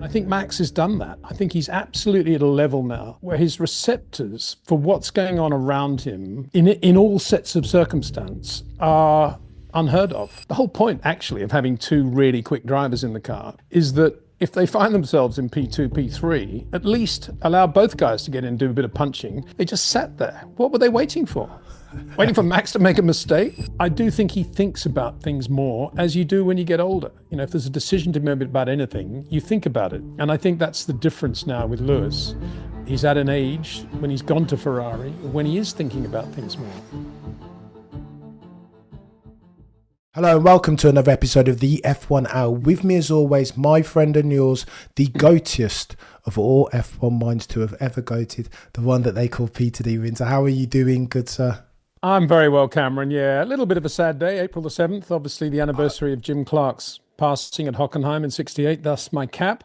I think Max has done that. I think he's absolutely at a level now where his receptors for what's going on around him in all sets of circumstance are unheard of. The whole point, actually, of having two really quick drivers in the car is that if they find themselves in P2, P3, at least allow both guys to get in and do a bit of punching. They just sat there. What were they waiting for? Waiting for Max to make a mistake? I do think he thinks about things more, as you do when you get older. You know, if there's a decision to be made about anything, you think about it. And I think that's the difference now with Lewis. He's at an age when he's gone to Ferrari, when he is thinking about things more. Hello and welcome to another episode of the F1 Hour. With me as always, my friend and yours, the goatiest of all F1 minds to have ever goated, the one that they call Peter D. Windsor. How are you doing, good sir? I'm very well, Cameron. Yeah, a little bit of a sad day, April the 7th, obviously the anniversary of Jim Clark's passing at Hockenheim in 68, thus my cap.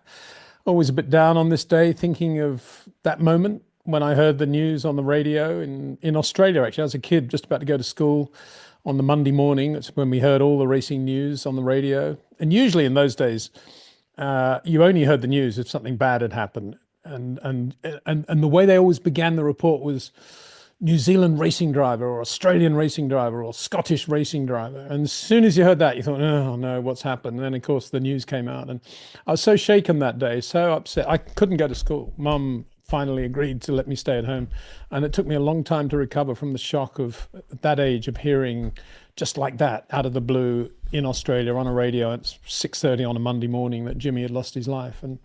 Always a bit down on this day, thinking of that moment when I heard the news on the radio in Australia, actually. I was a kid just about to go to school on the Monday morning. That's when we heard all the racing news on the radio. And usually in those days, you only heard the news if something bad had happened. And the way they always began the report was New Zealand racing driver or Australian racing driver or Scottish racing driver. And as soon as you heard that, you thought, oh no, what's happened? And then of course the news came out and I was so shaken that day, so upset. I couldn't go to school. Mum finally agreed to let me stay at home. And it took me a long time to recover from the shock of at that age of hearing just like that out of the blue in Australia on a radio at 6:30 on a Monday morning that Jimmy had lost his life. And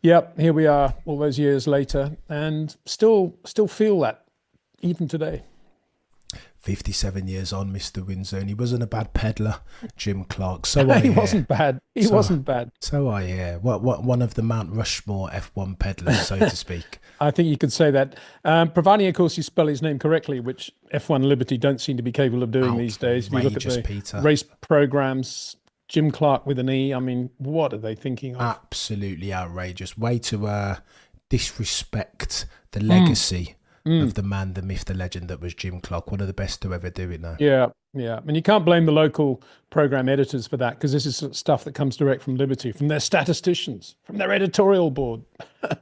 yep, here we are all those years later and still feel that even today. 57 years on, Mr. Windsor, and he wasn't a bad peddler, Jim Clark. So I He wasn't bad. He wasn't bad. So I hear. What one of the Mount Rushmore F1 peddlers, so to speak. I think you could say that. Providing, of course, you spell his name correctly, which F1 Liberty don't seem to be capable of doing these days. If you look at the Peter. Race programs, Jim Clark with an E, I mean, what are they thinking of? Absolutely outrageous. Way to disrespect the legacy of the man, the myth, the legend that was Jim Clark. One of the best to ever do it now. Yeah. And you can't blame the local program editors for that, because this is stuff that comes direct from Liberty, from their statisticians, from their editorial board.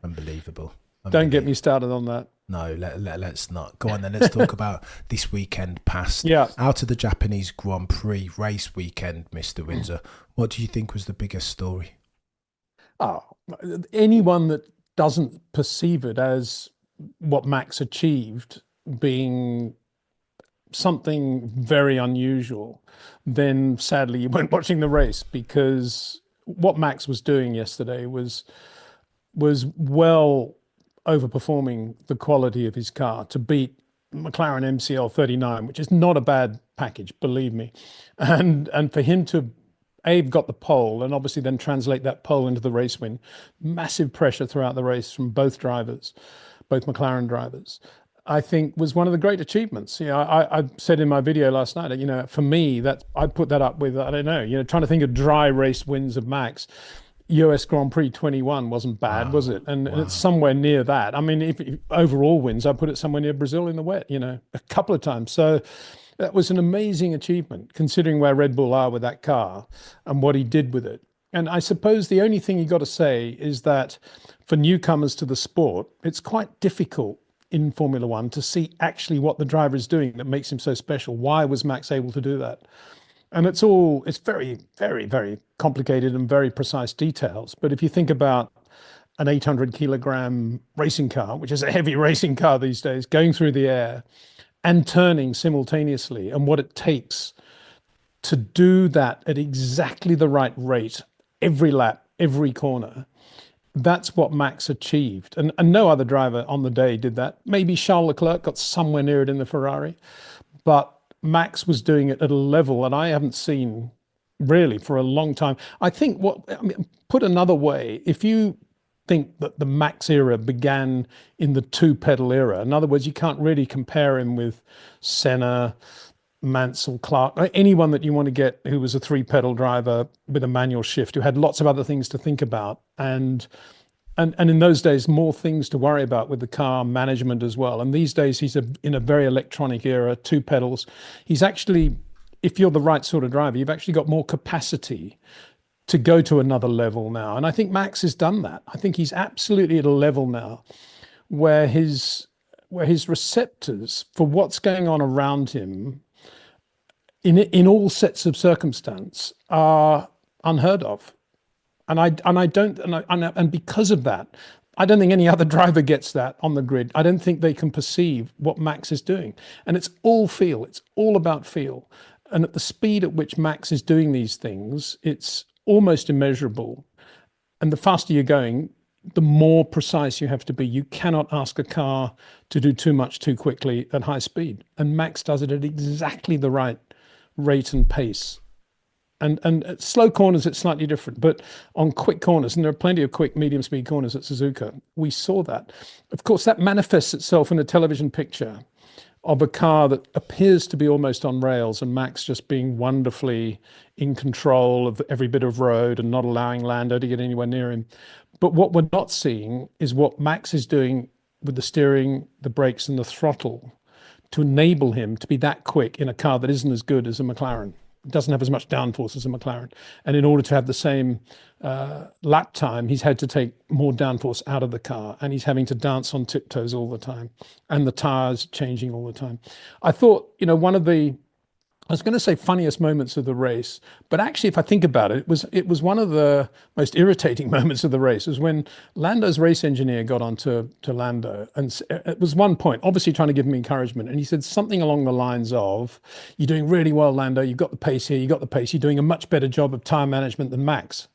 Unbelievable. Don't get me started on that. No, let's not. Go on then, let's talk about this weekend past. Yeah. Out of the Japanese Grand Prix race weekend, Mr. Windsor, what do you think was the biggest story? Oh, anyone that doesn't perceive it as what Max achieved being something very unusual, then sadly you weren't watching the race, because what Max was doing yesterday was well overperforming the quality of his car to beat McLaren MCL 39, which is not a bad package, believe me. And for him to got the pole and obviously then translate that pole into the race win, massive pressure throughout the race from both drivers, both McLaren drivers, I think was one of the great achievements. You know, I said in my video last night, you know, for me, that I put that up with, I don't know, you know, trying to think of dry race wins of Max. US Grand Prix 21 wasn't bad, was it? And it's somewhere near that. I mean, if overall wins, I put it somewhere near Brazil in the wet, you know, a couple of times. So that was an amazing achievement, considering where Red Bull are with that car and what he did with it. And I suppose the only thing you got to say is that for newcomers to the sport, it's quite difficult in Formula One to see actually what the driver is doing that makes him so special. Why was Max able to do that? And it's very, very, very complicated and very precise details. But if you think about an 800 kilogram racing car, which is a heavy racing car these days, going through the air and turning simultaneously, and what it takes to do that at exactly the right rate, every lap, every corner, that's what Max achieved. And no other driver on the day did that. Maybe Charles Leclerc got somewhere near it in the Ferrari, but Max was doing it at a level that I haven't seen really for a long time. I think put another way, if you think that the Max era began in the two-pedal era, in other words, you can't really compare him with Senna, Mansell, Clark, anyone that you want to get who was a three-pedal driver with a manual shift, who had lots of other things to think about. And in those days, more things to worry about with the car management as well. And these days, he's in a very electronic era, two pedals. He's actually, if you're the right sort of driver, you've actually got more capacity to go to another level now. And I think Max has done that. I think he's absolutely at a level now where his receptors for what's going on around him in all sets of circumstance are unheard of. And because of that, I don't think any other driver gets that on the grid. I don't think they can perceive what Max is doing. And it's all feel. It's all about feel. And at the speed at which Max is doing these things, it's almost immeasurable. And the faster you're going, the more precise you have to be. You cannot ask a car to do too much too quickly at high speed. And Max does it at exactly the right rate and pace. And at slow corners, it's slightly different. But on quick corners, and there are plenty of quick medium speed corners at Suzuka, we saw that. Of course, that manifests itself in a television picture of a car that appears to be almost on rails, and Max just being wonderfully in control of every bit of road and not allowing Lando to get anywhere near him. But what we're not seeing is what Max is doing with the steering, the brakes, and the throttle to enable him to be that quick in a car that isn't as good as a McLaren. It doesn't have as much downforce as a McLaren. And in order to have the same lap time, he's had to take more downforce out of the car, and he's having to dance on tiptoes all the time, and the tires changing all the time. I thought, one of the, I was going to say funniest moments of the race, but actually, if I think about it, it was one of the most irritating moments of the race. Was when Lando's race engineer got on to Lando, and it was one point, obviously trying to give him encouragement, and he said something along the lines of, "You're doing really well, Lando. You've got the pace here. You got the pace. You're doing a much better job of tire management than Max."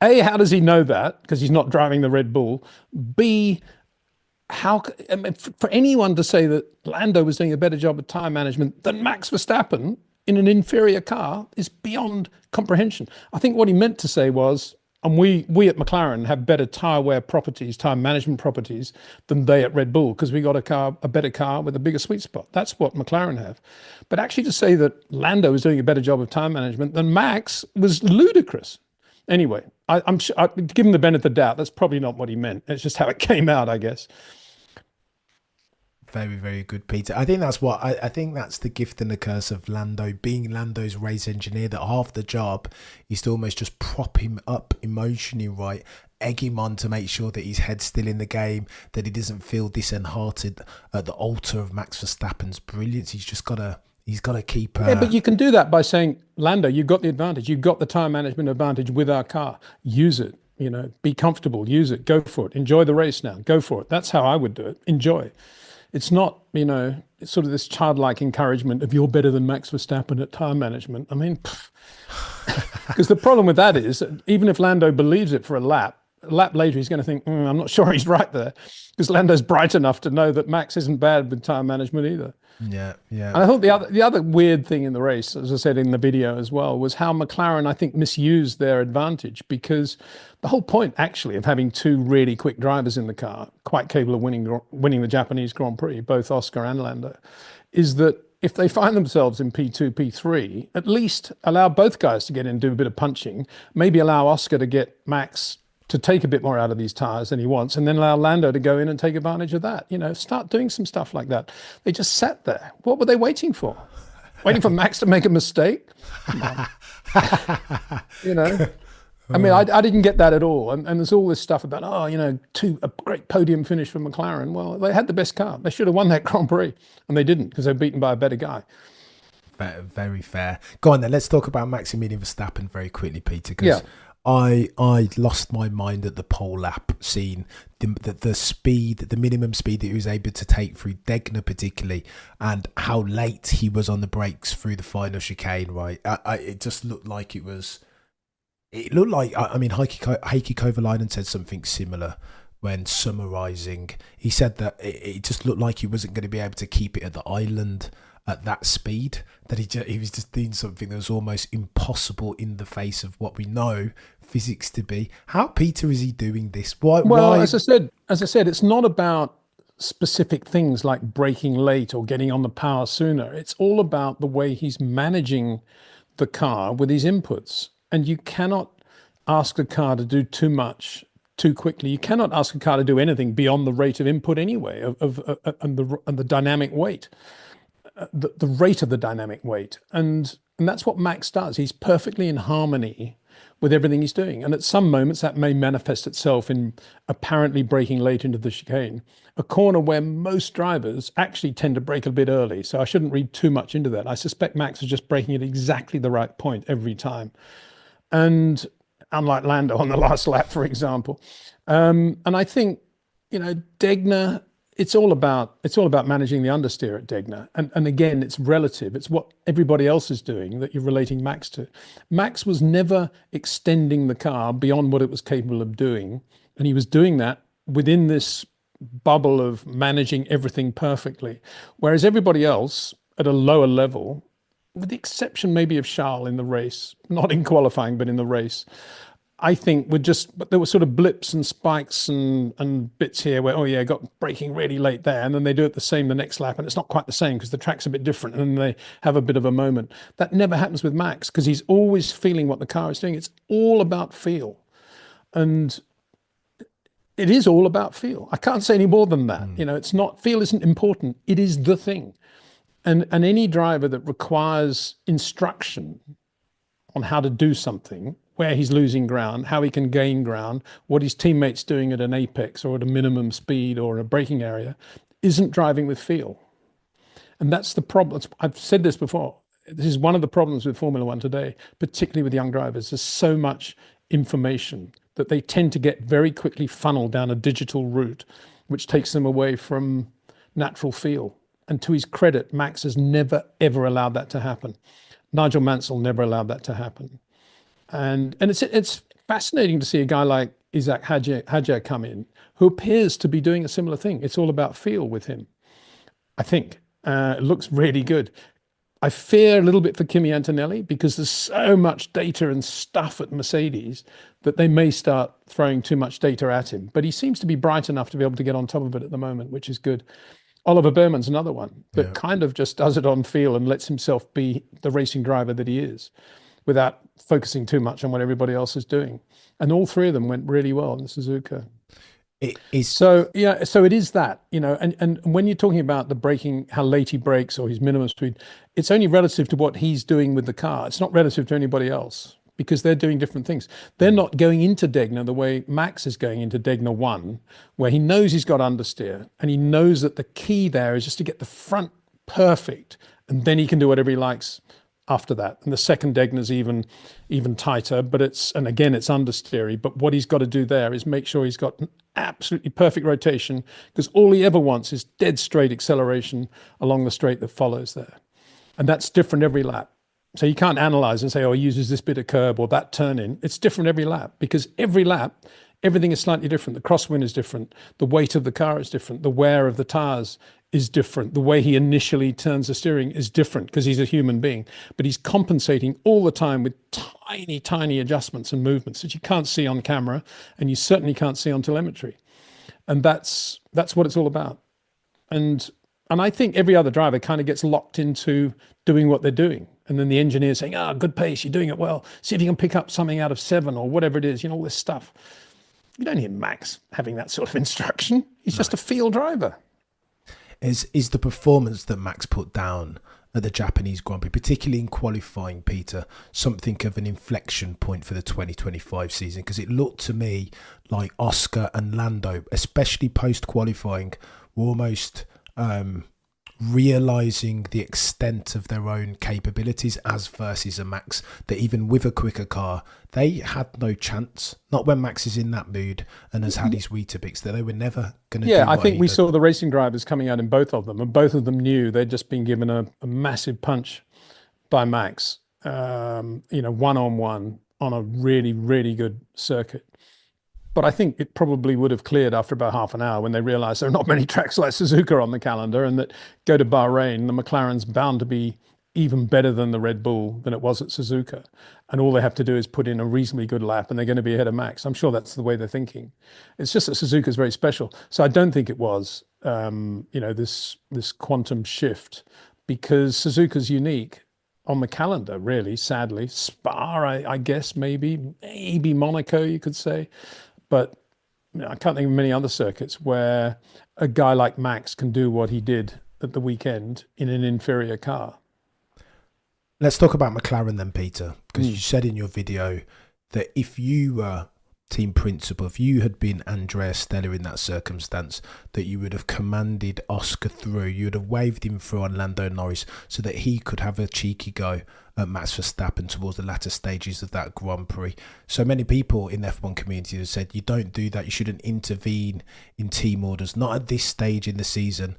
A, how does he know that? Because he's not driving the Red Bull. B, for anyone to say that Lando was doing a better job of tire management than Max Verstappen in an inferior car is beyond comprehension. I think what he meant to say was, and we at McLaren have better tire wear properties, tire management properties than they at Red Bull, because we got a better car with a bigger sweet spot. That's what McLaren have. But actually to say that Lando was doing a better job of tire management than Max was ludicrous. Anyway, I'm sure, give him the benefit of the doubt. That's probably not what he meant. It's just how it came out, I guess. Very, very good, Peter. I think that's what I think that's the gift and the curse of Lando being Lando's race engineer. That half the job is to almost just prop him up emotionally, right? Egg him on to make sure that his head's still in the game, that he doesn't feel disheartened at the altar of Max Verstappen's brilliance. He's got to keep. Yeah, but you can do that by saying, Lando, you've got the advantage. You've got the tire management advantage with our car. Use it. Be comfortable. Use it. Go for it. Enjoy the race now. Go for it. That's how I would do it. Enjoy. It's not, it's sort of this childlike encouragement of you're better than Max Verstappen at tire management. I mean, because the problem with that is, even if Lando believes it for a lap later, he's going to think, I'm not sure he's right there, because Lando's bright enough to know that Max isn't bad with tire management either. Yeah. And I thought the other weird thing in the race, as I said in the video as well, was how McLaren, I think, misused their advantage, because the whole point actually of having two really quick drivers in the car, quite capable of winning the Japanese Grand Prix, both Oscar and Lando, is that if they find themselves in P2, P3, at least allow both guys to get in and do a bit of punching, maybe allow Oscar to get Max to take a bit more out of these tires than he wants, and then allow Lando to go in and take advantage of that. Start doing some stuff like that. They just sat there. What were they waiting for? Waiting for Max to make a mistake? I mean, I didn't get that at all. And there's all this stuff about, a great podium finish for McLaren. Well, they had the best car. They should have won that Grand Prix, and they didn't, because they were beaten by a better guy. Very fair. Go on then. Let's talk about Maximilian Verstappen very quickly, Peter, because I lost my mind at the pole lap scene, the speed, the minimum speed that he was able to take through Degner particularly, and how late he was on the brakes through the final chicane, right? It just looked like it was... It looked like... I mean, Heikki Kovalainen said something similar when summarising. He said that it just looked like he wasn't going to be able to keep it at the island at that speed, that he was just doing something that was almost impossible in the face of what we know physics to be. How, Peter, is he doing this? Why? As I said, it's not about specific things like braking late or getting on the power sooner. It's all about the way he's managing the car with his inputs. And you cannot ask a car to do too much too quickly. You cannot ask a car to do anything beyond the rate of input anyway, and the dynamic weight. The rate of the dynamic weight. And And that's what Max does. He's perfectly in harmony with everything he's doing. And at some moments, that may manifest itself in apparently braking late into the chicane, a corner where most drivers actually tend to brake a bit early. So I shouldn't read too much into that. I suspect Max is just braking at exactly the right point every time. And unlike Lando on the last lap, for example. And I think, Degner, it's all about managing the understeer at Degner. And again, it's relative. It's what everybody else is doing that you're relating Max to. Max was never extending the car beyond what it was capable of doing. And he was doing that within this bubble of managing everything perfectly. Whereas everybody else at a lower level, with the exception maybe of Charles in the race, not in qualifying, but in the race, I think but there were sort of blips and spikes and bits here where, oh yeah, got braking really late there. And then they do it the same the next lap. And it's not quite the same because the track's a bit different. And then they have a bit of a moment. That never happens with Max because he's always feeling what the car is doing. It's all about feel. And it is all about feel. I can't say any more than that. It's not, feel isn't important. It is the thing. And any driver that requires instruction on how to do something, where he's losing ground, how he can gain ground, what his teammates doing at an apex or at a minimum speed or a braking area, isn't driving with feel. And that's the problem. I've said this before. This is one of the problems with Formula One today, particularly with young drivers. There's so much information that they tend to get very quickly funneled down a digital route, which takes them away from natural feel. And to his credit, Max has never, ever allowed that to happen. Nigel Mansell never allowed that to happen. And it's fascinating to see a guy like Isaac Hadjar come in, who appears to be doing a similar thing. It's all about feel with him, I think. It looks really good. I fear a little bit for Kimi Antonelli because there's so much data and stuff at Mercedes that they may start throwing too much data at him. But he seems to be bright enough to be able to get on top of it at the moment, which is good. Oliver Behrman's another one that kind of just does it on feel and lets himself be the racing driver that he is without focusing too much on what everybody else is doing. And all three of them went really well in Suzuka. It is so it is that, and when you're talking about the braking, how late he brakes or his minimum speed, it's only relative to what he's doing with the car. It's not relative to anybody else because they're doing different things. They're not going into Degner the way Max is going into Degner 1, where he knows he's got understeer and he knows that the key there is just to get the front perfect and then he can do whatever he likes after that. And the second Degner's even tighter, but again, it's understeery. But what he's got to do there is make sure he's got an absolutely perfect rotation because all he ever wants is dead straight acceleration along the straight that follows there. And that's different every lap. So you can't analyze and say, oh, he uses this bit of curb or that turn in. It's different every lap because every lap, everything is slightly different. The crosswind is different. The weight of the car is different. The wear of the tires is different. The way he initially turns the steering is different because he's a human being. But he's compensating all the time with tiny, tiny adjustments and movements that you can't see on camera and you certainly can't see on telemetry. And that's what it's all about. And I think every other driver kind of gets locked into doing what they're doing. And then the engineer's saying, good pace, you're doing it well. See if you can pick up something out of 7 or whatever it is, all this stuff. You don't hear Max having that sort of instruction. He's just a field driver. Is the performance that Max put down at the Japanese Grand Prix, particularly in qualifying, Peter, something of an inflection point for the 2025 season? Because it looked to me like Oscar and Lando, especially post-qualifying, were almost realising the extent of their own capabilities as versus a Max that even with a quicker car, they had no chance. Not when Max is in that mood and has had his Weetabix, that they were never going to do I think we saw the racing drivers coming out in both of them, and both of them knew they'd just been given a massive punch by Max, one-on-one on a really, really good circuit. But I think it probably would have cleared after about half an hour when they realized there are not many tracks like Suzuka on the calendar and that go to Bahrain, the McLaren's bound to be even better than the Red Bull than it was at Suzuka. And all they have to do is put in a reasonably good lap and they're going to be ahead of Max. I'm sure that's the way they're thinking. It's just that Suzuka is very special. So I don't think it was, this quantum shift because Suzuka's unique on the calendar, really, sadly. Spa, I guess, maybe Monaco, you could say. But I can't think of many other circuits where a guy like Max can do what he did at the weekend in an inferior car. Let's talk about McLaren then, Peter, because you said in your video that if you were team principal, if you had been Andrea Stella in that circumstance, that you would have commanded Oscar through, you would have waved him through on Lando Norris so that he could have a cheeky go at Max Verstappen towards the latter stages of that Grand Prix. So many people in the F1 community have said you don't do that, you shouldn't intervene in team orders, not at this stage in the season,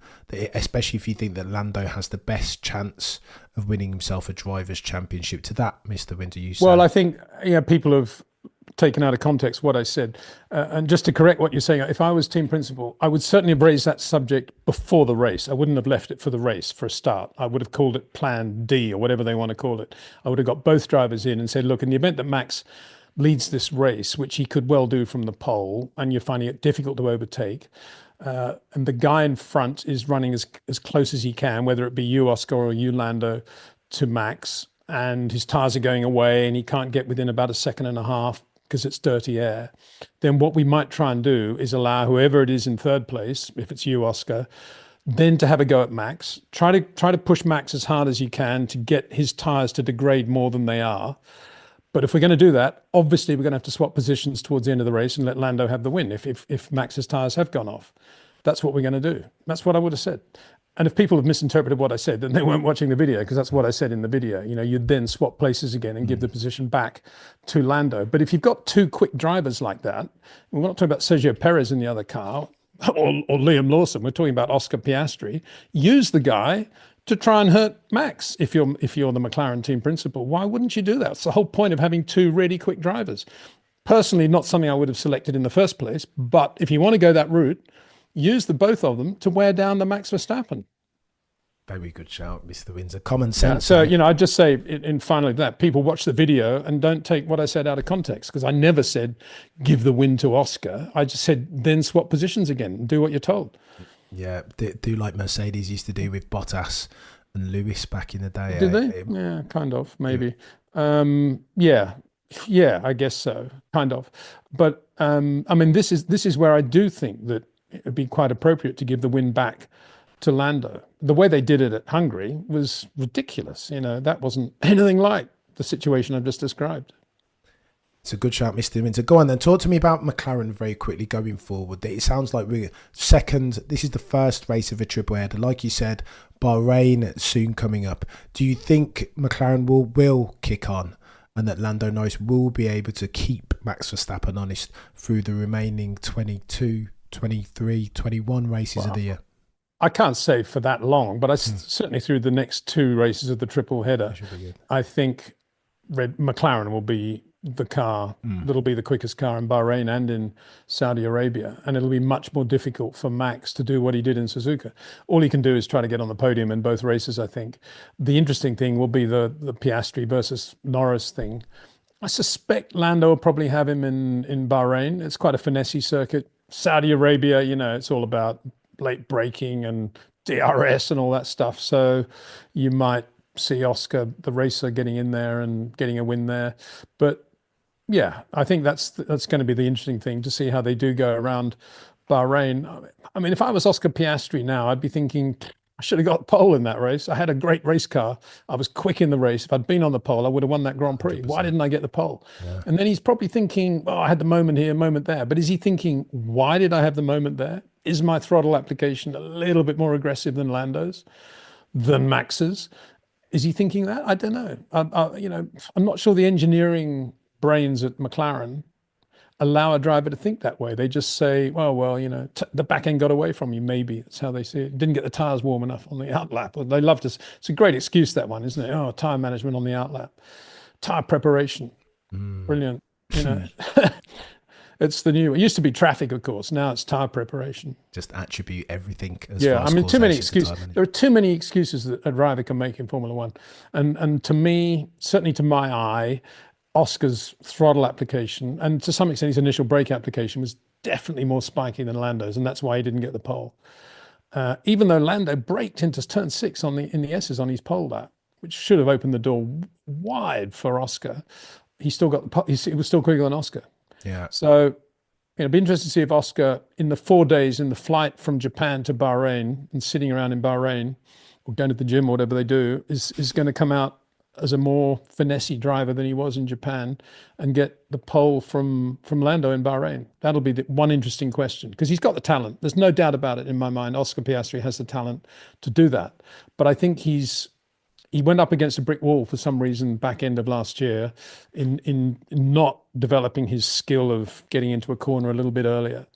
especially if you think that Lando has the best chance of winning himself a driver's championship. To that, Mr. Windsor, you say? Well, I think people have taken out of context what I said. And just to correct what you're saying, if I was team principal, I would certainly have raised that subject before the race. I wouldn't have left it for the race for a start. I would have called it Plan D or whatever they want to call it. I would have got both drivers in and said, look, in the event that Max leads this race, which he could well do from the pole, and you're finding it difficult to overtake, and the guy in front is running as close as he can, whether it be you, Oscar, or you, Lando, to Max, and his tires are going away and he can't get within about a second and a half because it's dirty air, then what we might try and do is allow whoever it is in third place, if it's you, Oscar, then to have a go at Max. Try to push Max as hard as you can to get his tires to degrade more than they are. But if we're going to do that, obviously we're going to have to swap positions towards the end of the race and let Lando have the win if Max's tires have gone off. That's what we're going to do. That's what I would have said. And if people have misinterpreted what I said, then they weren't watching the video, because that's what I said in the video. You'd then swap places again and give the position back to Lando. But if you've got two quick drivers like that, we're not talking about Sergio Perez in the other car or Liam Lawson. We're talking about Oscar Piastri. Use the guy to try and hurt Max. If you're the McLaren team principal, why wouldn't you do that? It's the whole point of having two really quick drivers. Personally, not something I would have selected in the first place. But if you want to go that route, use the both of them to wear down the Max Verstappen. Very good shout, Mr. Windsor. Common sense. So, I'd just say in finally that people watch the video and don't take what I said out of context, because I never said give the win to Oscar. I just said then swap positions again and do what you're told. Yeah, do like Mercedes used to do with Bottas and Lewis back in the day. Did they? Yeah, kind of, maybe. Yeah, I guess so, kind of. But this is where I do think that it would be quite appropriate to give the win back to Lando. The way they did it at Hungary was ridiculous. That wasn't anything like the situation I've just described. It's a good shout, Mr. Windsor. Go on then, talk to me about McLaren very quickly going forward. It sounds like we're second. This is the first race of a triple header. Like you said, Bahrain soon coming up. Do you think McLaren will kick on and that Lando Norris will be able to keep Max Verstappen honest through the remaining 22, 23, 21 races of the year? I can't say for that long, but certainly through the next two races of the triple header, I think McLaren will be the car that'll be the quickest car in Bahrain and in Saudi Arabia. And it'll be much more difficult for Max to do what he did in Suzuka. All he can do is try to get on the podium in both races, I think. The interesting thing will be the Piastri versus Norris thing. I suspect Lando will probably have him in Bahrain. It's quite a finessey circuit. Saudi Arabia, it's all about late braking and DRS and all that stuff. So you might see Oscar, the racer, getting in there and getting a win there. But yeah, I think that's going to be the interesting thing, to see how they do go around Bahrain. I mean, if I was Oscar Piastri now, I'd be thinking, I should have got pole in that race. I had a great race car. I was quick in the race. If I'd been on the pole, I would have won that Grand Prix. 100%. Why didn't I get the pole? Yeah. And then he's probably thinking, oh, I had the moment here, moment there. But is he thinking, why did I have the moment there? Is my throttle application a little bit more aggressive than Lando's, than Max's? Is he thinking that? I don't know. I'm not sure the engineering brains at McLaren allow a driver to think that way. They just say, well, the back end got away from you. Maybe that's how they see it. Didn't get the tires warm enough on the outlap. They love to. It's a great excuse, that one, isn't it? Oh, tire management on the outlap, tire preparation, brilliant. It's the new. It used to be traffic, of course. Now it's tire preparation. Just attribute everything. Too many excuses. There are too many excuses that a driver can make in Formula One, and to me, certainly to my eye, Oscar's throttle application, and to some extent his initial brake application, was definitely more spiky than Lando's, and that's why he didn't get the pole. Even though Lando braked into turn 6 in the S's on his pole lap, which should have opened the door wide for Oscar, he still got he was still quicker than Oscar. Yeah. So it'd be interesting to see if Oscar, in the 4 days in the flight from Japan to Bahrain and sitting around in Bahrain or going to the gym or whatever they do, is going to come out as a more finessey driver than he was in Japan, and get the pole from Lando in Bahrain? That'll be the one interesting question, because he's got the talent. There's no doubt about it in my mind. Oscar Piastri has the talent to do that. But I think he went up against a brick wall for some reason back end of last year in not developing his skill of getting into a corner a little bit earlier.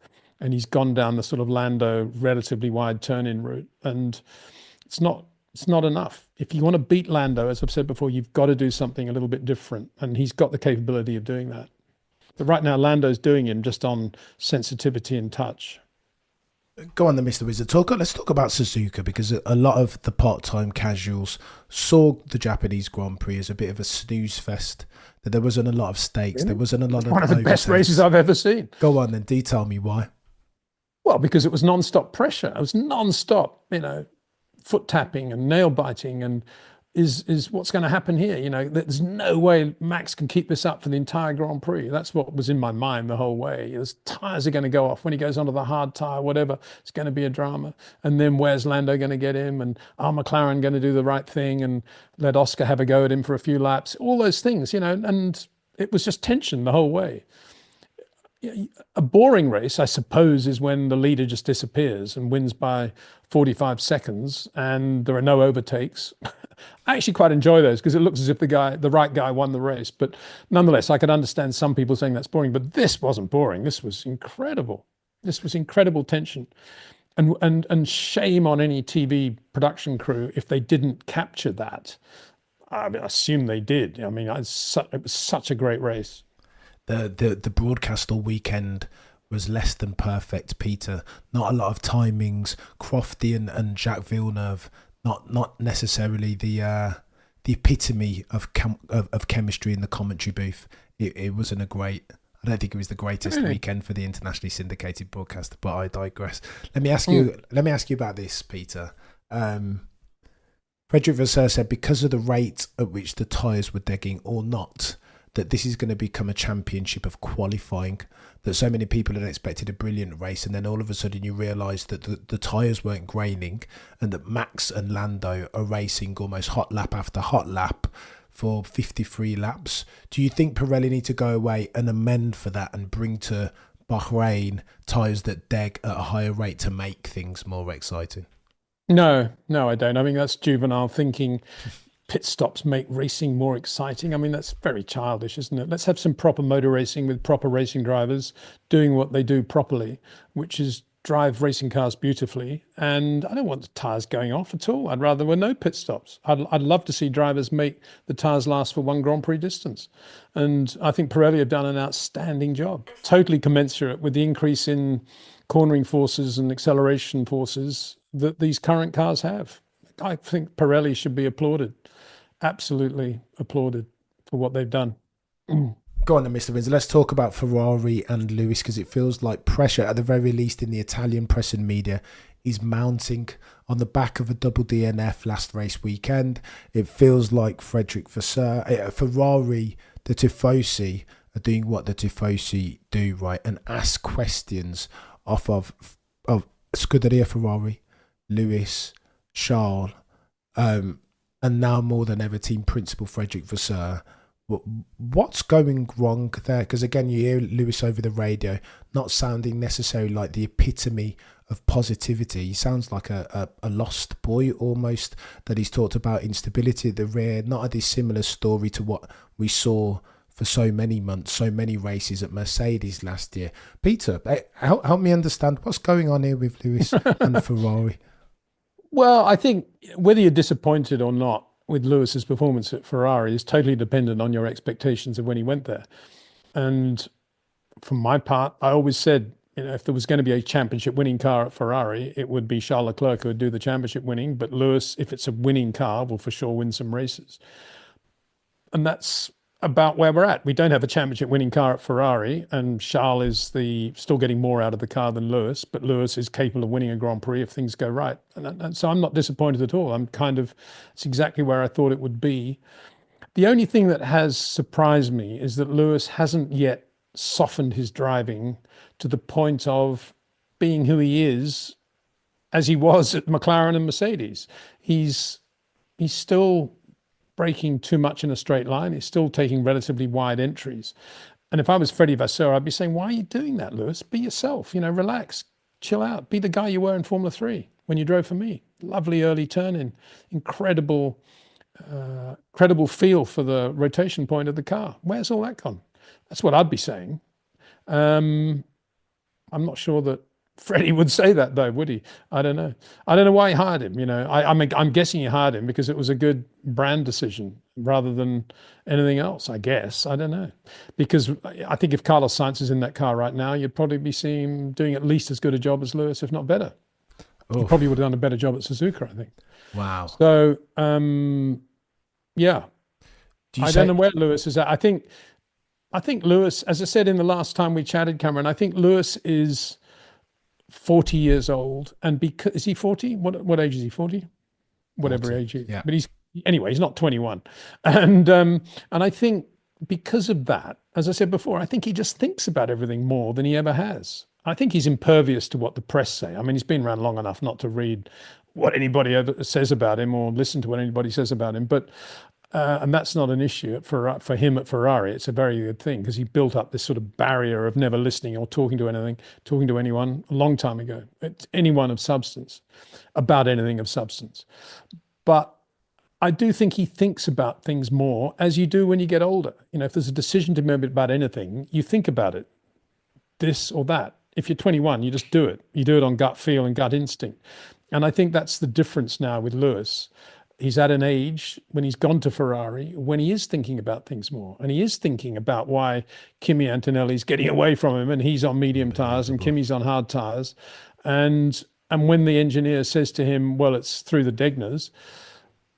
And he's gone down the sort of Lando relatively wide turn-in route. And it's not enough. If you want to beat Lando, as I've said before, you've got to do something a little bit different. And he's got the capability of doing that. But right now, Lando's doing him just on sensitivity and touch. Go on then, Mr. Wizard. Let's talk about Suzuka, because a lot of the part-time casuals saw the Japanese Grand Prix as a bit of a snooze fest. That there wasn't a lot of stakes. Really? There wasn't a lot of One of the best races I've ever seen. Go on then, detail me why. Well, because it was non-stop pressure. It was non-stop, foot tapping and nail biting, and is what's going to happen here. There's no way Max can keep this up for the entire Grand Prix. That's what was in my mind the whole way. His tires are going to go off when he goes onto the hard tire, whatever. It's going to be a drama. And then where's Lando going to get him? And are McLaren going to do the right thing and let Oscar have a go at him for a few laps? All those things, and it was just tension the whole way. A boring race, I suppose, is when the leader just disappears and wins by 45 seconds and there are no overtakes. I actually quite enjoy those, because it looks as if the right guy won the race. But nonetheless, I could understand some people saying that's boring, but this wasn't boring. This was incredible. This was incredible tension. And shame on any TV production crew if they didn't capture that. I assume they did. I mean, it was such a great race. The broadcast all weekend was less than perfect, Peter. Not a lot of timings. Crofty and Jacques Villeneuve, not necessarily the epitome of chemistry in the commentary booth. It wasn't a great. I don't think it was the greatest weekend for the internationally syndicated broadcast, but I digress. Let me ask you about this, Peter. Frederick Vasseur said, because of the rate at which the tyres were digging or not, that this is going to become a championship of qualifying, that so many people had expected a brilliant race, and then all of a sudden you realise that the tyres weren't graining, and that Max and Lando are racing almost hot lap after hot lap for 53 laps. Do you think Pirelli need to go away and amend for that and bring to Bahrain tyres that deg at a higher rate to make things more exciting? No, I don't. I mean, that's juvenile thinking. Pit stops make racing more exciting. I mean, that's very childish, isn't it? Let's have some proper motor racing with proper racing drivers doing what they do properly, which is drive racing cars beautifully. And I don't want the tyres going off at all. I'd rather there were no pit stops. I'd love to see drivers make the tyres last for one Grand Prix distance. And I think Pirelli have done an outstanding job, totally commensurate with the increase in cornering forces and acceleration forces that these current cars have. I think Pirelli should be applauded. Absolutely applauded for what they've done. Go on then, Mr. Windsor. Let's talk about Ferrari and Lewis, because it feels like pressure, at the very least in the Italian press and media, is mounting on the back of a double DNF last race weekend. It feels like Frederick Vasseur, Ferrari, the Tifosi are doing what the Tifosi do, right, and ask questions off of Scuderia Ferrari, Lewis, Charles, and now more than ever, team principal Frederick Vasseur. What's going wrong there? Because again, you hear Lewis over the radio, not sounding necessarily like the epitome of positivity. He sounds like a lost boy almost, that he's talked about instability at the rear, not a dissimilar story to what we saw for so many months, so many races at Mercedes last year. Peter, help me understand what's going on here with Lewis and Ferrari. Well, I think whether you're disappointed or not with Lewis's performance at Ferrari is totally dependent on your expectations of when he went there. And from my part, I always said, if there was going to be a championship winning car at Ferrari, it would be Charles Leclerc who would do the championship winning. But Lewis, if it's a winning car, will for sure win some races. And that's about where we're at. We don't have a championship winning car at Ferrari, and Charles is still getting more out of the car than Lewis, but Lewis is capable of winning a Grand Prix if things go right. And so I'm not disappointed at all. It's exactly where I thought it would be. The only thing that has surprised me is that Lewis hasn't yet softened his driving to the point of being who he is as he was at McLaren and Mercedes. He's still braking too much in a straight line. He's still taking relatively wide entries. And if I was Freddie Vasseur, I'd be saying, why are you doing that, Lewis? Be yourself, relax, chill out, be the guy you were in Formula 3 when you drove for me. Lovely early turn in, incredible feel for the rotation point of the car. Where's all that gone? That's what I'd be saying. I'm not sure that Freddie would say that, though, would he? I don't know. I don't know why he hired him. I'm guessing he hired him because it was a good brand decision rather than anything else, I guess. I don't know. Because I think if Carlos Sainz is in that car right now, you'd probably be seeing him doing at least as good a job as Lewis, if not better. He probably would have done a better job at Suzuka, I think. Wow. So, yeah. I don't know where Lewis is at. I think Lewis, as I said in the last time we chatted, Cameron, I think Lewis is 40 years old. And because, is he 40? What age is he? 40? Whatever 40, age he is. yeah. But he's not 21. And I think because of that, as I said before, I think he just thinks about everything more than he ever has. I think he's impervious to what the press say. I mean, he's been around long enough not to read what anybody ever says about him or listen to what anybody says about him. But and that's not an issue for him at Ferrari. It's a very good thing because he built up this sort of barrier of never listening or talking to anyone a long time ago. It's anyone of substance, about anything of substance. But I do think he thinks about things more, as you do when you get older. If there's a decision to be made about anything, you think about it, this or that. If you're 21, you just do it. You do it on gut feel and gut instinct. And I think that's the difference now with Lewis. He's at an age when he's gone to Ferrari, when he is thinking about things more. And he is thinking about why Kimi Antonelli's getting away from him and he's on medium tires and Kimi's on hard tires. And when the engineer says to him, well, it's through the Degners,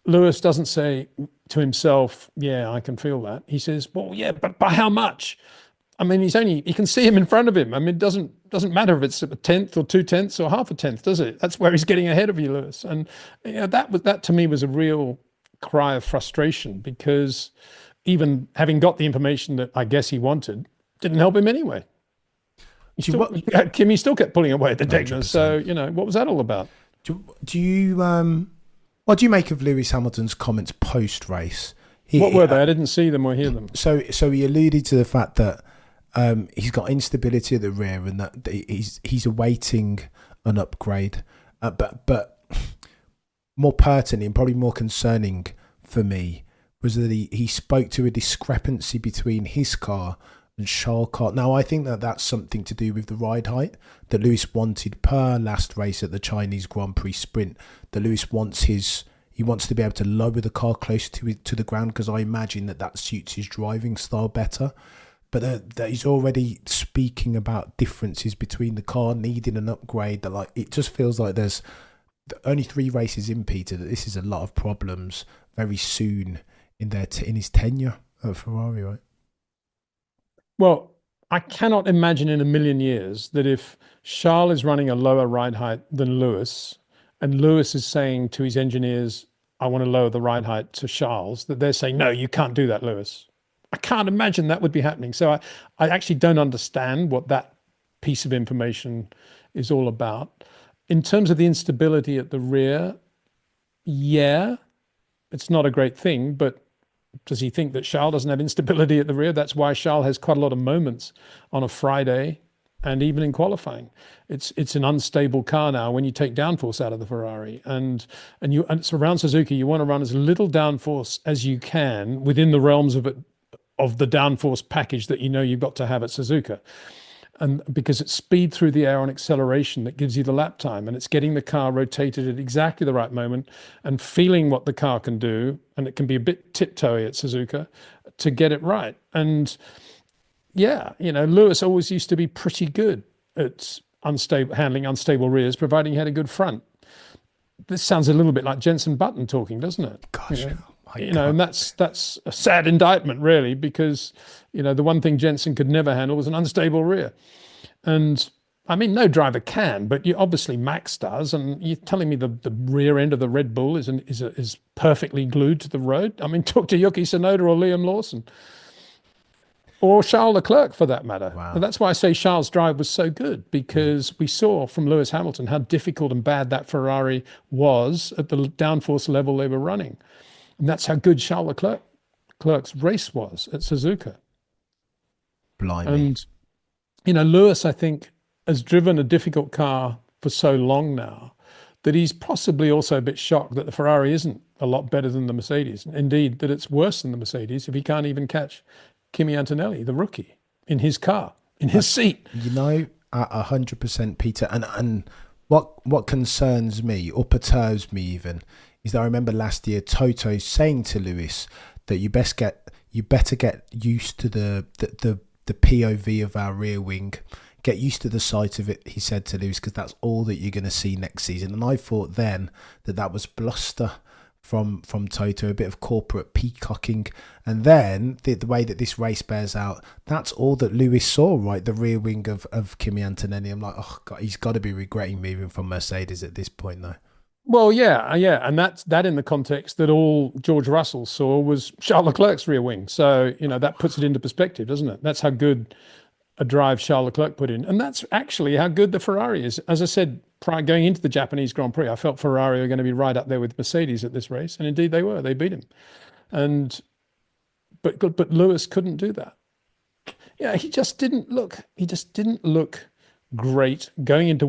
Lewis doesn't say to himself, yeah, I can feel that. He says, well, yeah, but by how much? I mean, he can see him in front of him. I mean, it doesn't matter if it's a tenth or 2/10 or half a tenth, does it? That's where he's getting ahead of you, Lewis. And that to me was a real cry of frustration because even having got the information that I guess he wanted, didn't help him anyway. Kimi still kept pulling away at the Degners. So, what was that all about? Do you what do you make of Lewis Hamilton's comments post-race? What were they? I didn't see them or hear them. So he alluded to the fact that he's got instability at the rear and that he's awaiting an upgrade. But more pertinently and probably more concerning for me was that he spoke to a discrepancy between his car and Charles' car. Now, I think that that's something to do with the ride height that Lewis wanted per last race at the Chinese Grand Prix sprint. That Lewis wants he wants to be able to lower the car closer to the ground because I imagine that suits his driving style better. But that he's already speaking about differences between the car needing an upgrade. That it just feels like there's only 3 races in, Peter. That this is a lot of problems very soon in his tenure at Ferrari, right? Well, I cannot imagine in a million years that if Charles is running a lower ride height than Lewis, and Lewis is saying to his engineers, I want to lower the ride height to Charles, that they're saying, no, you can't do that, Lewis. I can't imagine that would be happening. So I actually don't understand what that piece of information is all about. In terms of the instability at the rear, yeah, it's not a great thing, but does he think that Charles doesn't have instability at the rear? That's why Charles has quite a lot of moments on a Friday and even in qualifying. It's an unstable car now when you take downforce out of the Ferrari. And it's around Suzuka, you want to run as little downforce as you can within the realms of the downforce package that you've got to have at Suzuka. And because it's speed through the air on acceleration that gives you the lap time, and it's getting the car rotated at exactly the right moment and feeling what the car can do, and it can be a bit tiptoey at Suzuka to get it right. And yeah, Lewis always used to be pretty good at handling unstable rears, providing he had a good front. This sounds a little bit like Jenson Button talking, doesn't it? Gosh, and that's a sad indictment, really, because the one thing Jenson could never handle was an unstable rear. And I mean, no driver can, but obviously Max does. And you're telling me the rear end of the Red Bull is perfectly glued to the road? I mean, talk to Yuki Tsunoda or Liam Lawson. Or Charles Leclerc, for that matter. Wow. And that's why I say Charles' drive was so good, because we saw from Lewis Hamilton how difficult and bad that Ferrari was at the downforce level they were running. And that's how good Charles Leclerc's race was at Suzuka. Blimey. And, Lewis, I think, has driven a difficult car for so long now that he's possibly also a bit shocked that the Ferrari isn't a lot better than the Mercedes. Indeed, that it's worse than the Mercedes if he can't even catch Kimi Antonelli, the rookie, in his car, in his seat. 100%, Peter. And what concerns me, or perturbs me even, is that I remember last year Toto saying to Lewis that you better get used to the POV of our rear wing. Get used to the sight of it, he said to Lewis, because that's all that you're going to see next season. And I thought then that was bluster from Toto, a bit of corporate peacocking. And then the way that this race bears out, that's all that Lewis saw, right? The rear wing of Kimi Antonelli. I'm like, oh God, he's got to be regretting moving from Mercedes at this point, though. Well, yeah. And that's that in the context that all George Russell saw was Charles Leclerc's rear wing. So, that puts it into perspective, doesn't it? That's how good a drive Charles Leclerc put in. And that's actually how good the Ferrari is. As I said, prior going into the Japanese Grand Prix, I felt Ferrari were going to be right up there with Mercedes at this race. And indeed they were. They beat him. But Lewis couldn't do that. Yeah, he just didn't look great going into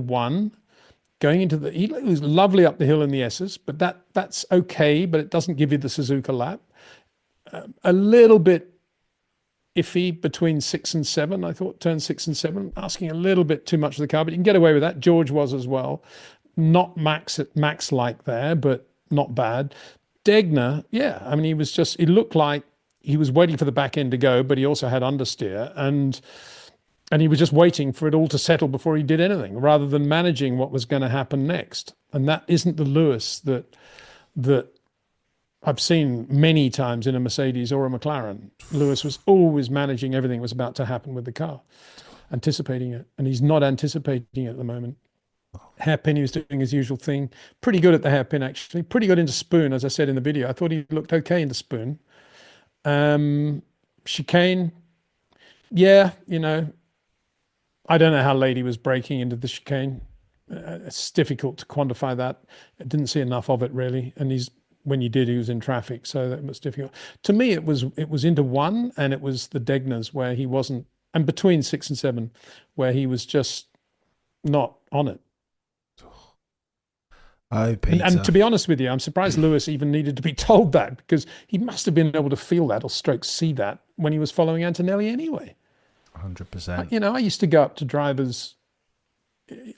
he was lovely up the hill in the S's, but that's okay, but it doesn't give you the Suzuka lap. A little bit iffy between 6 and 7, I thought, turn 6 and 7, asking a little bit too much of the car, but you can get away with that. George was as well. Not Max like there, but not bad. Degner, yeah, I mean, he looked like he was waiting for the back end to go, but he also had understeer, and he was just waiting for it all to settle before he did anything, rather than managing what was going to happen next. And that isn't the Lewis that I've seen many times in a Mercedes or a McLaren. Lewis was always managing everything that was about to happen with the car, anticipating it. And he's not anticipating it at the moment. Hairpin, he was doing his usual thing. Pretty good at the hairpin, actually. Pretty good into spoon, as I said in the video. I thought he looked okay into spoon. Chicane, yeah, I don't know how late he was braking into the chicane. It's difficult to quantify that. I didn't see enough of it, really. And when you did, he was in traffic, so that was difficult. To me, it was into 1, and it was the Degners where he wasn't, and between 6 and 7, where he was just not on it. Oh, Peter. And to be honest with you, I'm surprised Lewis even needed to be told that, because he must have been able to feel that or stroke see that when he was following Antonelli anyway. 100%. I used to go up to drivers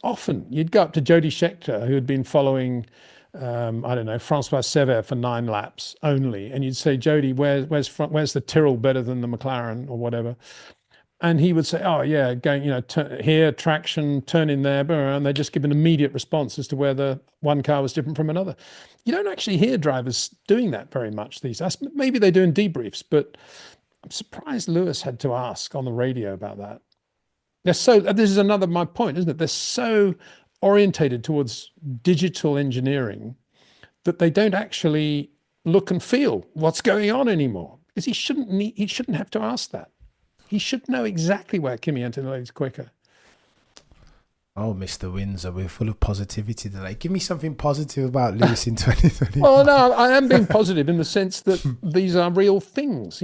often. You'd go up to Jody Scheckter, who had been following I don't know, Francois Sever for 9 laps only. And you'd say, Jody, where's the Tyrrell better than the McLaren or whatever? And he would say, oh yeah, going, here, traction, turn in there, and they just give an immediate response as to where the one car was different from another. You don't actually hear drivers doing that very much these days. Maybe they do in debriefs, but I'm surprised Lewis had to ask on the radio about that. This is my point, isn't it? They're so orientated towards digital engineering that they don't actually look and feel what's going on anymore. Because he shouldn't have to ask that. He should know exactly where Kimi Antonelli is quicker. Oh, Mr. Windsor, we're full of positivity today. Give me something positive about Lewis in 2020. Well, no, I am being positive in the sense that these are real things,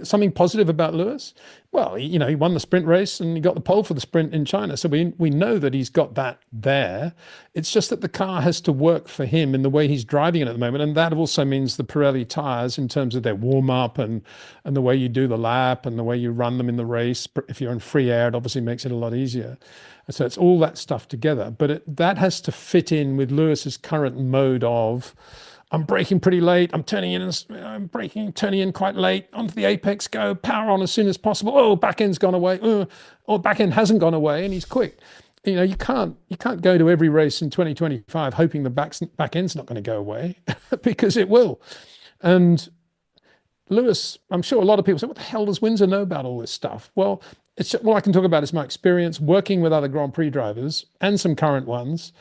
Something positive about Lewis. Well, he won the sprint race and he got the pole for the sprint in China. So we know that he's got that there. It's just that the car has to work for him in the way he's driving it at the moment. And that also means the Pirelli tires in terms of their warm up and the way you do the lap and the way you run them in the race. If you're in free air, it obviously makes it a lot easier. So it's all that stuff together. But that has to fit in with Lewis's current mode of, I'm braking pretty late. I'm turning in quite late. Onto the apex, go, power on as soon as possible. Oh, back end's gone away. Or back end hasn't gone away, and he's quick. You can't go to every race in 2025 hoping the back end's not going to go away because it will. And Lewis, I'm sure a lot of people say, what the hell does Windsor know about all this stuff? Well, all I can talk about is my experience working with other Grand Prix drivers and some current ones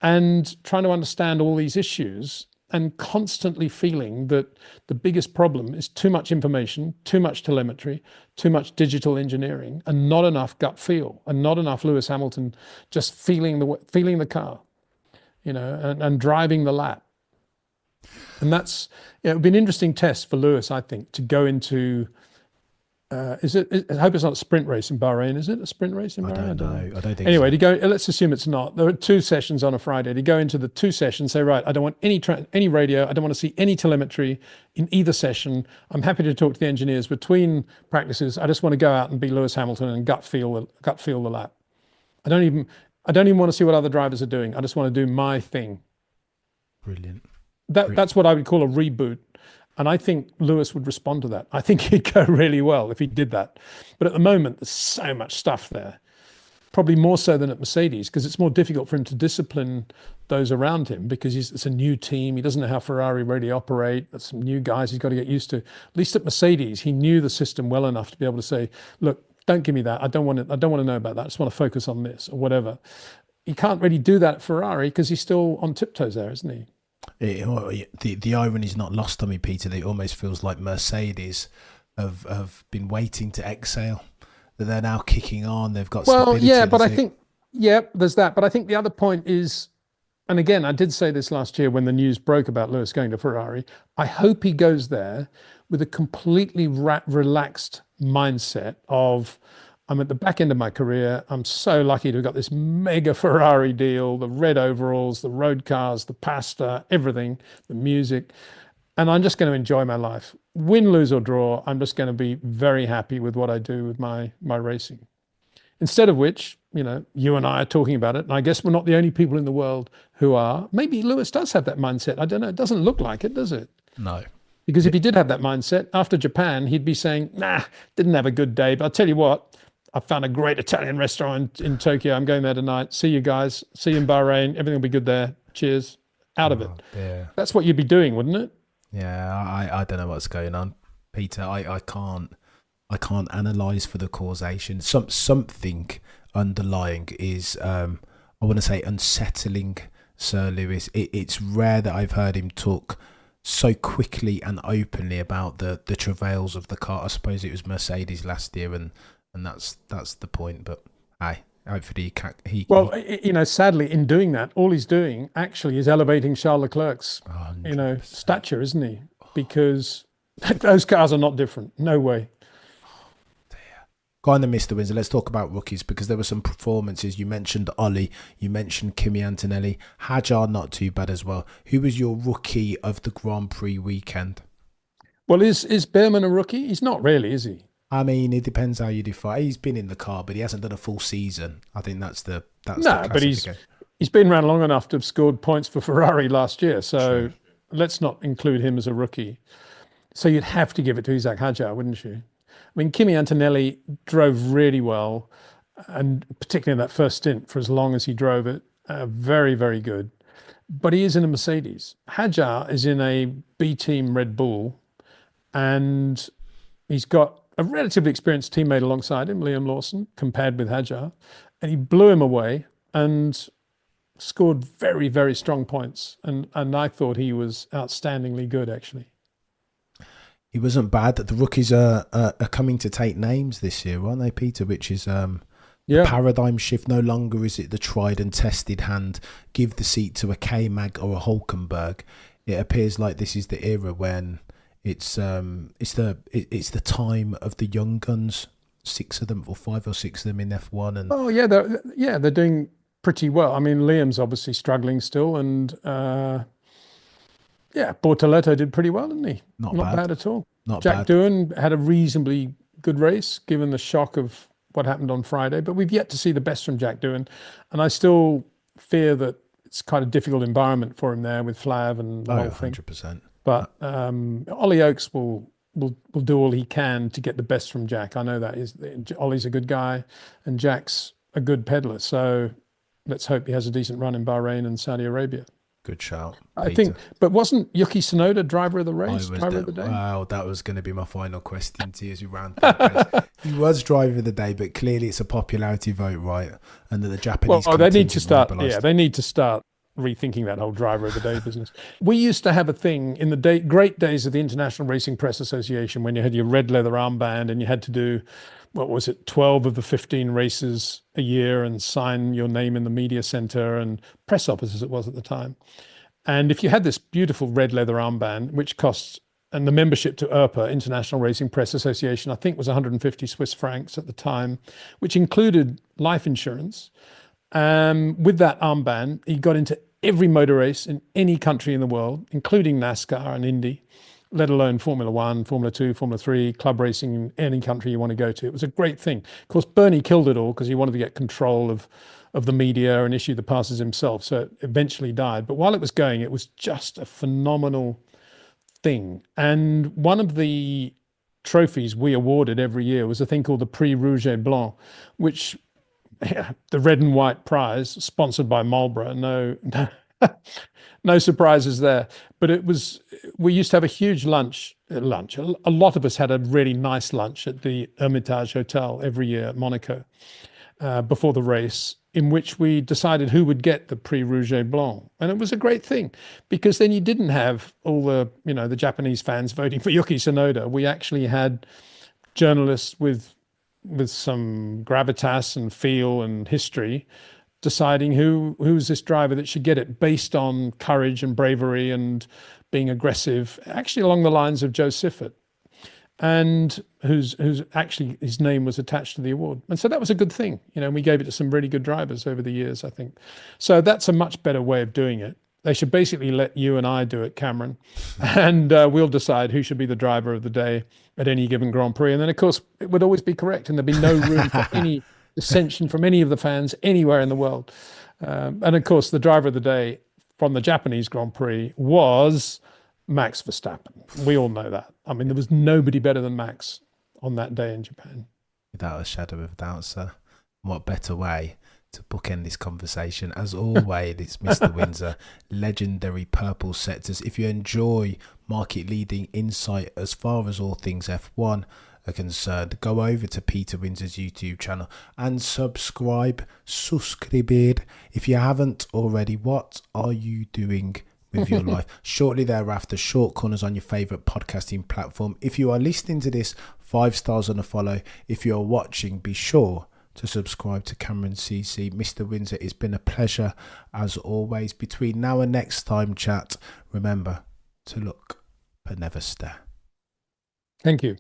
and trying to understand all these issues and constantly feeling that the biggest problem is too much information, too much telemetry, too much digital engineering, and not enough gut feel, and not enough Lewis Hamilton just feeling the car, and driving the lap. And that's, yeah, it would be an interesting test for Lewis, I think, to go into. I hope it's not a sprint race in Bahrain. Is it a sprint race in I Bahrain? I don't don't know. know. I don't think Anyway, so. to go, let's assume it's not. There are two sessions on a Friday. To go into the two sessions, say, right, I don't want any radio. I don't want to see any telemetry in either session. I'm happy to talk to the engineers between practices. I just want to go out and be Lewis Hamilton and gut feel the lap. I don't even want to see what other drivers are doing. I just want to do my thing. Brilliant. That's what I would call a reboot. And I think Lewis would respond to that. I think he'd go really well if he did that. But at the moment, there's so much stuff there, probably more so than at Mercedes, because it's more difficult for him to discipline those around him because it's a new team. He doesn't know how Ferrari really operate. There's some new guys he's got to get used to. At least at Mercedes, he knew the system well enough to be able to say, look, don't give me that. I don't want to know about that. I just want to focus on this or whatever. He can't really do that at Ferrari because he's still on tiptoes there, isn't he? The irony is not lost on me, Peter. That it almost feels like Mercedes have been waiting to exhale. That they're now kicking on. They've got stability. Yeah, but I think there's that. But I think the other point is, and again, I did say this last year when the news broke about Lewis going to Ferrari. I hope he goes there with a completely relaxed mindset of, I'm at the back end of my career. I'm so lucky to have got this mega Ferrari deal, the red overalls, the road cars, the pasta, everything, the music. And I'm just going to enjoy my life. Win, lose or draw, I'm just going to be very happy with what I do with my racing. Instead of which, you and I are talking about it. And I guess we're not the only people in the world who are. Maybe Lewis does have that mindset. I don't know. It doesn't look like it, does it? No. Because if he did have that mindset, after Japan, he'd be saying, didn't have a good day. But I'll tell you what, I found a great Italian restaurant in Tokyo. I'm going there tonight. See you guys. See you in Bahrain. Everything will be good there. Cheers. Out of it. Yeah. That's what you'd be doing, wouldn't it? Yeah, I don't know what's going on, Peter. I can't analyze for the causation. Something underlying is I want to say unsettling Sir Lewis. It's rare that I've heard him talk so quickly and openly about the travails of the car. I suppose it was Mercedes last year, and that's the point. But hopefully sadly, in doing that, all he's doing actually is elevating Charles Leclerc's 100%. stature, isn't he? Because those cars are not different. No way. Kind of missed the Windsor. Let's talk about rookies because there were some performances. You mentioned Ollie, you mentioned Kimi Antonelli, Hajar not too bad as well. Who was your rookie of the Grand Prix weekend? Well, is Behrman a rookie? He's not really, is he? I mean, it depends how you define. He's been in the car, but he hasn't done a full season. I think that's the but he's been around long enough to have scored points for Ferrari last year. So let's not include him as a rookie. So you'd have to give it to Isaac Hajar, wouldn't you? I mean, Kimi Antonelli drove really well, and particularly in that first stint, for as long as he drove it, very, very good. But he is in a Mercedes. Hajar is in a B team Red Bull, and he's got a relatively experienced teammate alongside him, Liam Lawson, compared with Hajar, and he blew him away and scored very, very strong points. And I thought he was outstandingly good, actually. He wasn't bad. The rookies are coming to take names this year, aren't they, Peter? Which is a paradigm shift. No longer is it the tried and tested hand, give the seat to a K-Mag or a Hulkenberg. It appears like this is the era when it's the time of the young guns. 6 of them, or 5 or 6 of them in F1. And they're doing pretty well. I mean, Liam's obviously struggling still, and Bortoletto did pretty well, didn't he? Not bad at all. Jack Doohan had a reasonably good race, given the shock of what happened on Friday. But we've yet to see the best from Jack Doohan, and I still fear that it's quite a difficult environment for him there with Flav and the whole thing. 100%. But Ollie Oakes will do all he can to get the best from Jack. I know that Ollie's a good guy, and Jack's a good peddler. So let's hope he has a decent run in Bahrain and Saudi Arabia. Good shout, I think, but wasn't Yuki Tsunoda driver of the race, driver of the day? Wow, that was going to be my final question to you as we round. He was driver of the day, but clearly it's a popularity vote, right? And that the Japanese. Well, they need to start. Yeah, they need to start rethinking that whole driver of the day business. We used to have a thing in the great days of the International Racing Press Association when you had your red leather armband and you had to do, 12 of the 15 races a year and sign your name in the media center and press office as it was at the time. And if you had this beautiful red leather armband, which costs, and the membership to IRPA, International Racing Press Association, I think was 150 Swiss francs at the time, which included life insurance. With that armband, he got into every motor race in any country in the world, including NASCAR and Indy, let alone Formula One, Formula Two, Formula Three, club racing in any country you want to go to. It was a great thing. Of course, Bernie killed it all because he wanted to get control of the media and issue the passes himself. So it eventually died. But while it was going, it was just a phenomenal thing. And one of the trophies we awarded every year was a thing called the Prix Rouge et Blanc, which the red and white prize, sponsored by Marlboro. No surprises there. But we used to have a huge lunch. A lot of us had a really nice lunch at the Hermitage Hotel every year at Monaco before the race, in which we decided who would get the Prix Rouge et Blanc. And it was a great thing because then you didn't have all the Japanese fans voting for Yuki Tsunoda. We actually had journalists with some gravitas and feel and history deciding who's this driver that should get it based on courage and bravery and being aggressive, actually along the lines of Joe Siffert, and who's actually his name was attached to the award. And so that was a good thing. We gave it to some really good drivers over the years, I think. So that's a much better way of doing it. They should basically let you and I do it, Cameron, and we'll decide who should be the driver of the day at any given Grand Prix. And then, of course, it would always be correct, and there'd be no room for any dissension from any of the fans anywhere in the world. And of course, the driver of the day from the Japanese Grand Prix was Max Verstappen. We all know that. I mean, there was nobody better than Max on that day in Japan. Without a shadow of a doubt, sir. What better way to bookend this conversation? As always, it's Mr. Windsor, legendary purple sectors. If you enjoy market-leading insight as far as all things F1 are concerned, go over to Peter Windsor's YouTube channel and subscribe. If you haven't already, what are you doing with your life? Shortly thereafter, Short Corners on your favourite podcasting platform. If you are listening to this, 5 stars on a follow. If you're watching, be sure to subscribe to Cameron CC. Mr. Windsor, it's been a pleasure as always. Between now and next time, chat, remember to look but never stare. Thank you.